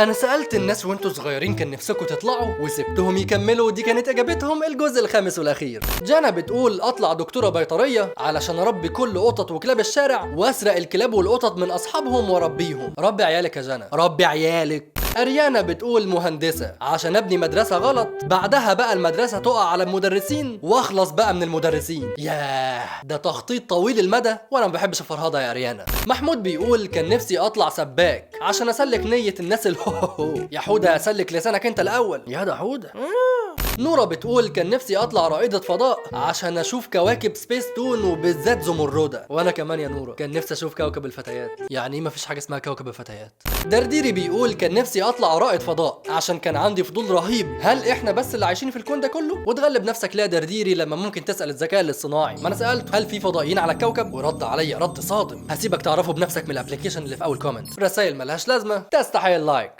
انا سألت الناس وانتوا صغيرين كان نفسكم تطلعوا وسبتهم يكملوا، ودي كانت اجابتهم الجزء الخامس والاخير. جانا بتقول اطلع دكتورة بيطرية علشان اربي كل قطط وكلاب الشارع واسرق الكلاب والقطط من اصحابهم واربيهم. ربي عيالك يا جانا، ربي عيالك. اريانا بتقول مهندسة عشان ابني مدرسة غلط، بعدها بقى المدرسة تقع على المدرسين واخلص بقى من المدرسين. ياه ده تخطيط طويل المدى وانا ما بحبش الفرهدة يا اريانا. محمود بيقول كان نفسي اطلع سباك عشان اسلك نية الناس يا حودة اسلك لسانك انت الاول يا ده حودة. نورة بتقول كان نفسي اطلع رائدة فضاء عشان اشوف كواكب سبيس تون وبالذات زمردة. وانا كمان يا نورة كان نفسي اشوف كوكب الفتيات. يعني ايه مفيش حاجة اسمها كوكب الفتيات؟ درديري بيقول كان نفسي اطلع رائد فضاء عشان كان عندي فضول رهيب، هل احنا بس اللي عايشين في الكون ده كله؟ وتغلب نفسك ليه يا درديري لما ممكن تسأل الذكاء الاصطناعي؟ ما انا سألته هل في فضائيين على الكوكب ورد عليا رد صادم. هسيبك تعرفه بنفسك من الابلكيشن اللي في اول كومنت. رسائل ملهاش لازمة تستحق اللايك.